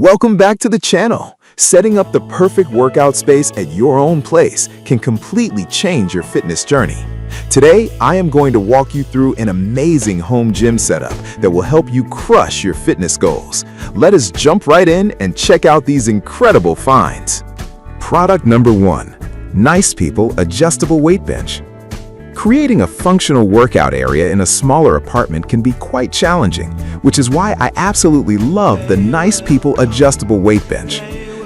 Welcome back to the channel. Setting up the perfect workout space at your own place can completely change your fitness journey. Today, I am going to walk you through an amazing home gym setup that will help you crush your fitness goals. Let us jump right in and check out these incredible finds. Product number 1. Nice People Adjustable Weight Bench. Creating a functional workout area in a smaller apartment can be quite challenging, which is why I absolutely love the Nice People Adjustable Weight Bench.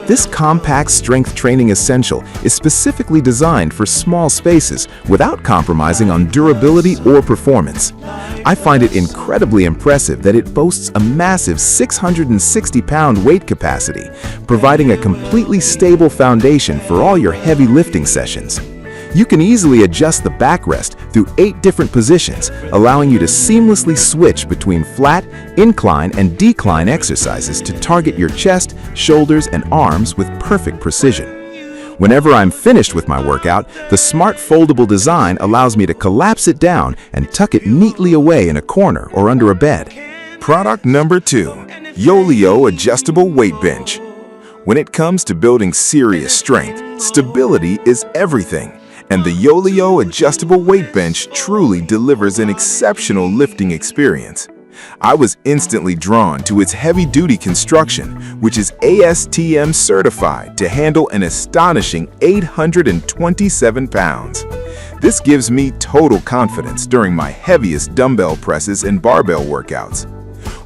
This compact strength training essential is specifically designed for small spaces without compromising on durability or performance. I find it incredibly impressive that it boasts a massive 660-pound weight capacity, providing a completely stable foundation for all your heavy lifting sessions. You can easily adjust the backrest through 8 different positions, allowing you to seamlessly switch between flat, incline, and decline exercises to target your chest, shoulders, and arms with perfect precision. Whenever I'm finished with my workout, the smart foldable design allows me to collapse it down and tuck it neatly away in a corner or under a bed. Product number 2. Yoleo Adjustable Weight Bench. When it comes to building serious strength, stability is everything. And the Yoleo Adjustable Weight Bench truly delivers an exceptional lifting experience. I was instantly drawn to its heavy-duty construction, which is ASTM certified to handle an astonishing 827 pounds. This gives me total confidence during my heaviest dumbbell presses and barbell workouts.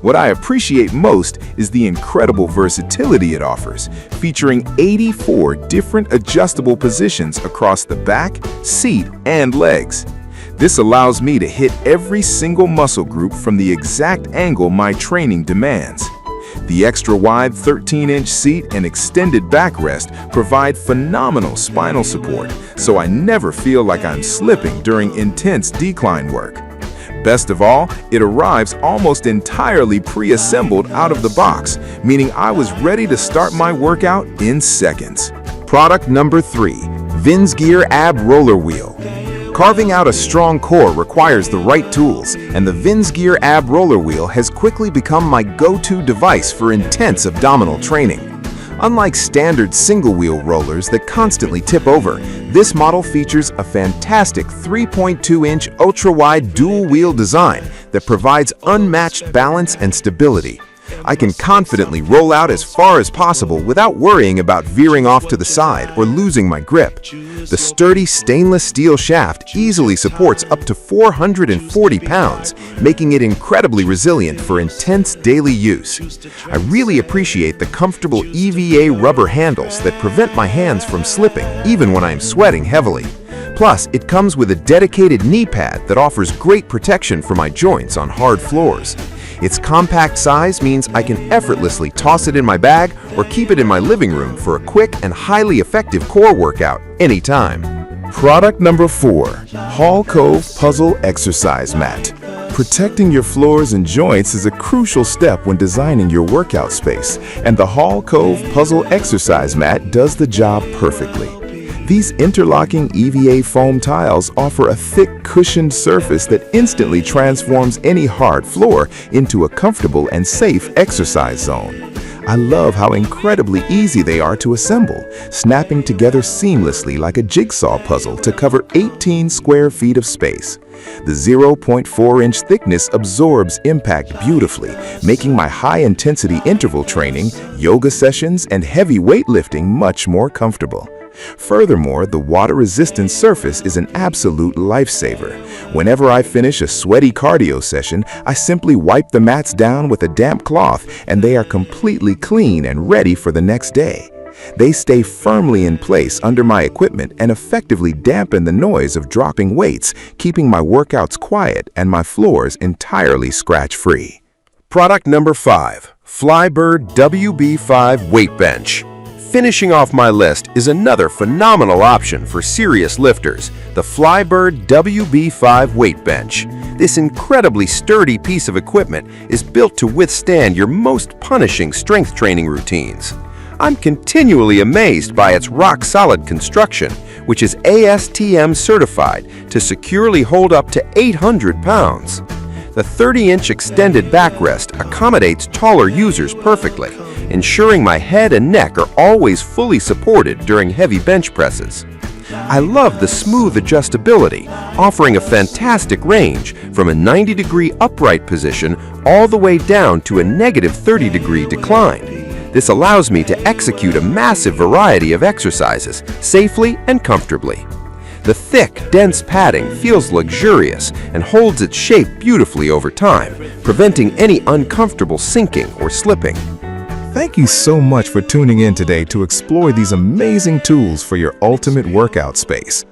What I appreciate most is the incredible versatility it offers, featuring 84 different adjustable positions across the back, seat, and legs. This allows me to hit every single muscle group from the exact angle my training demands. The extra-wide 13-inch seat and extended backrest provide phenomenal spinal support, so I never feel like I'm slipping during intense decline work. Best of all, it arrives almost entirely pre-assembled out of the box, meaning I was ready to start my workout in seconds. Product number 3. Gear Ab Roller Wheel. Carving out a strong core requires the right tools, and the Gear Ab Roller Wheel has quickly become my go-to device for intense abdominal training. Unlike standard single-wheel rollers that constantly tip over, this model features a fantastic 3.2-inch ultra-wide dual-wheel design that provides unmatched balance and stability. I can confidently roll out as far as possible without worrying about veering off to the side or losing my grip. The sturdy stainless steel shaft easily supports up to 440 pounds, making it incredibly resilient for intense daily use. I really appreciate the comfortable EVA rubber handles that prevent my hands from slipping even when I'm sweating heavily. Plus, it comes with a dedicated knee pad that offers great protection for my joints on hard floors. Its compact size means I can effortlessly toss it in my bag or keep it in my living room for a quick and highly effective core workout anytime. Product number 4. Hall Cove Puzzle Exercise Mat. Protecting your floors and joints is a crucial step when designing your workout space, and the Hall Cove Puzzle Exercise Mat does the job perfectly. These interlocking EVA foam tiles offer a thick, cushioned surface that instantly transforms any hard floor into a comfortable and safe exercise zone. I love how incredibly easy they are to assemble, snapping together seamlessly like a jigsaw puzzle to cover 18 square feet of space. The 0.4-inch thickness absorbs impact beautifully, making my high-intensity interval training, yoga sessions, and heavy weightlifting much more comfortable. Furthermore, the water-resistant surface is an absolute lifesaver. Whenever I finish a sweaty cardio session, I simply wipe the mats down with a damp cloth, and they are completely clean and ready for the next day. They stay firmly in place under my equipment and effectively dampen the noise of dropping weights, keeping my workouts quiet and my floors entirely scratch-free. Product number 5. Flybird WB5 Weight Bench. Finishing off my list is another phenomenal option for serious lifters, the Flybird WB5 Weight Bench. This incredibly sturdy piece of equipment is built to withstand your most punishing strength training routines. I'm continually amazed by its rock-solid construction, which is ASTM certified to securely hold up to 800 pounds. The 30-inch extended backrest accommodates taller users perfectly, ensuring my head and neck are always fully supported during heavy bench presses. I love the smooth adjustability, offering a fantastic range from a 90-degree upright position all the way down to a negative 30-degree decline. This allows me to execute a massive variety of exercises safely and comfortably. The thick, dense padding feels luxurious and holds its shape beautifully over time, preventing any uncomfortable sinking or slipping. Thank you so much for tuning in today to explore these amazing tools for your ultimate workout space.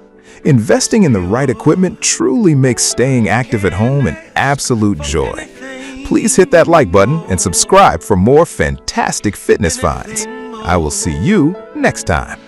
Investing in the right equipment truly makes staying active at home an absolute joy. Please hit that like button and subscribe for more fantastic fitness finds. I will see you next time.